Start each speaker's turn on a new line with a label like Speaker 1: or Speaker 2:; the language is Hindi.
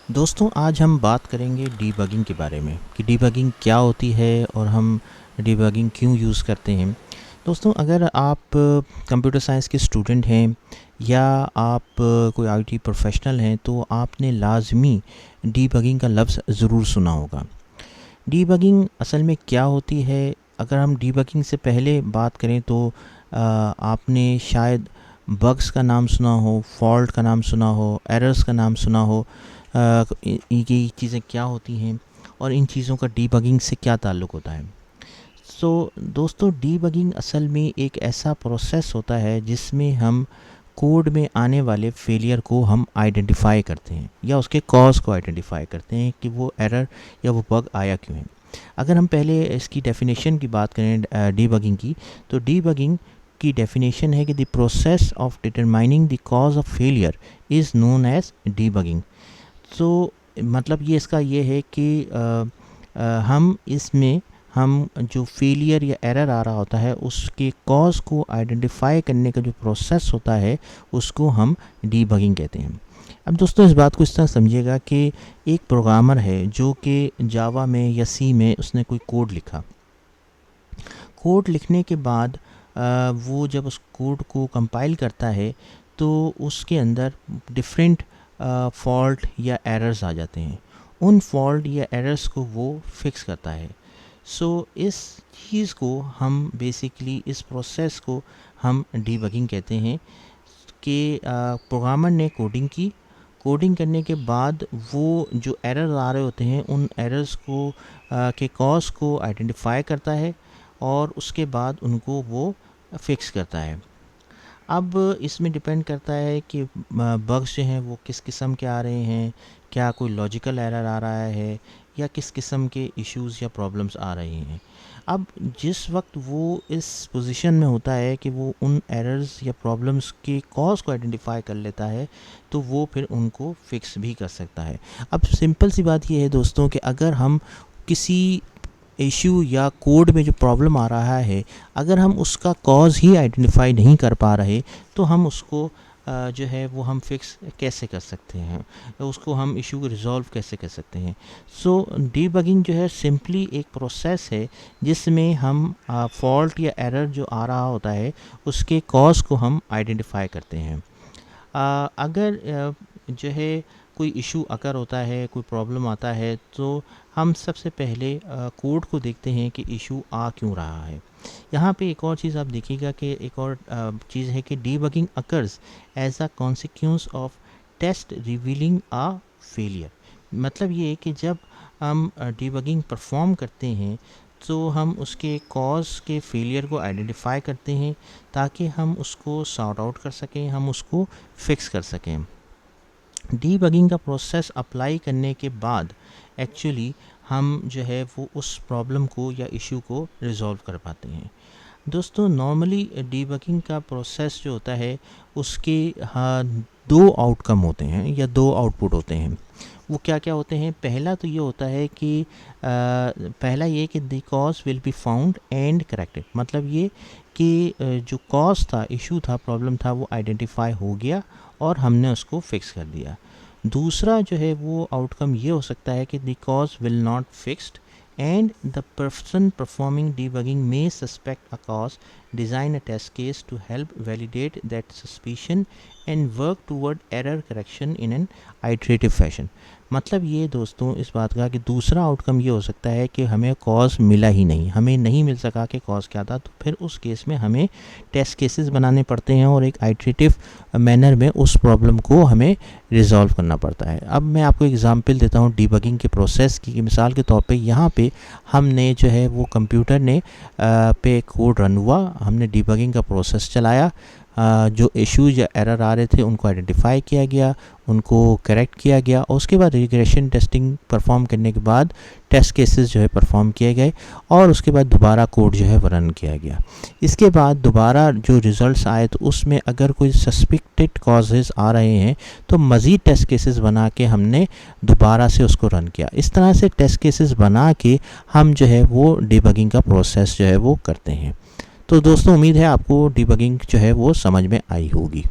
Speaker 1: दोस्तों आज हम बात करेंगे डीबगिंग के बारे में कि डीबगिंग क्या होती है और हम डीबगिंग क्यों यूज़ करते हैं। दोस्तों अगर आप कंप्यूटर साइंस के स्टूडेंट हैं या आप कोई आईटी प्रोफेशनल हैं तो आपने लाजमी डीबगिंग का लफ्ज़ ज़रूर सुना होगा। डीबगिंग असल में क्या होती है? अगर हम डीबगिंग से पहले बात करें तो आपने शायद बग्स का नाम सुना हो, फॉल्ट का नाम सुना हो, एरर्स का नाम सुना हो। ये चीज़ें क्या होती हैं और इन चीज़ों का डीबगिंग से क्या ताल्लुक़ होता है। दोस्तों डीबगिंग असल में एक ऐसा प्रोसेस होता है जिसमें हम कोड में आने वाले फेलियर को हम आइडेंटिफाई करते हैं या उसके कॉज को आइडेंटिफाई करते हैं कि वो एरर या वो बग आया क्यों है। अगर हम पहले इसकी डेफिनेशन की बात करें डीबगिंग की, तो डीबगिंग की डेफिनेशन है कि the process of determining the cause of failure is known as debugging. तो मतलब ये इसका ये है कि हम इसमें हम जो फेलियर या एरर आ रहा होता है उसके कॉज को आइडेंटिफाई करने का जो प्रोसेस होता है उसको हम डीबगिंग कहते हैं। अब दोस्तों इस बात को इस तरह समझिएगा कि एक प्रोग्रामर है जो कि जावा में या सी में उसने कोई कोड लिखा। कोड लिखने के बाद वो जब उस कोड को कंपाइल करता है तो उसके अंदर डिफरेंट फॉल्ट या एरर्स आ जाते हैं। उन फॉल्ट या एरर्स को वो फिक्स करता है। इस चीज़ को हम बेसिकली इस प्रोसेस को हम डीबगिंग कहते हैं कि प्रोग्रामर ने कोडिंग करने के बाद वो जो एरर आ रहे होते हैं उन एरर्स को के कॉज को आइडेंटिफाई करता है और उसके बाद उनको वो फिक्स करता है। अब इसमें डिपेंड करता है कि बग्स जो हैं वो किस किस्म के आ रहे हैं, क्या कोई लॉजिकल एरर आ रहा है या किस किस्म के इश्यूज़ या प्रॉब्लम्स आ रही हैं। अब जिस वक्त वो इस पोजीशन में होता है कि वो उन एरर्स या प्रॉब्लम्स के कॉज को आइडेंटिफाई कर लेता है तो वो फिर उनको फिक्स भी कर सकता है। अब सिंपल सी बात ये है दोस्तों कि अगर हम किसी इशू या कोड में जो प्रॉब्लम आ रहा है, अगर हम उसका कॉज ही आइडेंटिफाई नहीं कर पा रहे तो हम उसको जो है वो हम फिक्स कैसे कर सकते हैं, उसको हम इशू को रिजॉल्व कैसे कर सकते हैं। डीबगिंग जो है सिंपली एक प्रोसेस है जिसमें हम फॉल्ट या एरर जो आ रहा होता है उसके कॉज को हम आइडेंटिफाई करते हैं। अगर जो है कोई इशू अकर होता है, कोई प्रॉब्लम आता है तो हम सबसे पहले कोड को देखते हैं कि इशू आ क्यों रहा है। यहाँ पे एक और चीज़ आप देखिएगा कि एक और चीज़ है कि debugging occurs as a consequence of test revealing a failure. मतलब ये है कि जब हम डीबगिंग परफॉर्म करते हैं तो हम उसके कॉज के फेलियर को आइडेंटिफाई करते हैं ताकि हम उसको सॉर्ट आउट कर सकें, हम उसको फिक्स कर सकें। डीबगिंग का प्रोसेस अप्लाई करने के बाद एक्चुअली हम जो है वो उस प्रॉब्लम को या इशू को रिज़ॉल्व कर पाते हैं। दोस्तों नॉर्मली डीबगिंग का प्रोसेस जो होता है उसके दो आउटकम होते हैं या दो आउटपुट होते हैं। वो क्या क्या होते हैं? पहला तो ये होता है कि पहला ये कि the cause will be found and corrected. मतलब ये कि जो कॉज था, इशू था, प्रॉब्लम था वो आइडेंटिफाई हो गया और हमने उसको फिक्स कर दिया। दूसरा जो है वो आउटकम ये हो सकता है कि the cause will not fixed and the person performing debugging may suspect a cause, design a test case to help validate that suspicion and work toward error correction in an iterative fashion। मतलब ये दोस्तों इस बात का कि दूसरा आउटकम ये हो सकता है कि हमें कॉज मिला ही नहीं, हमें नहीं मिल सका कि कॉज क्या था, तो फिर उस केस में हमें टेस्ट केसेस बनाने पड़ते हैं और एक आइटरेटिव मैनर में उस प्रॉब्लम को हमें रिजॉल्व करना पड़ता है। अब मैं आपको एग्जांपल देता हूँ डीबगिंग के प्रोसेस की। मिसाल के तौर पे यहाँ पे हमने जो है वो कंप्यूटर ने पे कोड रन हुआ, हमने डीबगिंग का प्रोसेस चलाया, जो इश्यूज या एरर आ रहे थे उनको आइडेंटिफाई किया गया, उनको करेक्ट किया गया और उसके बाद रिग्रेशन टेस्टिंग परफॉर्म करने के बाद टेस्ट केसेस जो है परफॉर्म किए गए और उसके बाद दोबारा कोड जो है वो रन किया गया। इसके बाद दोबारा जो रिज़ल्ट्स आए तो उसमें अगर कोई सस्पेक्टेड कॉजेज़ आ रहे हैं तो मज़ीद टेस्ट केसेस बना के हमने दोबारा से उसको रन किया। इस तरह से टेस्ट केसेस बना के हम जो है वो डीबगिंग का प्रोसेस जो है वो करते हैं। तो दोस्तों उम्मीद है आपको डीबगिंग जो है वो समझ में आई होगी।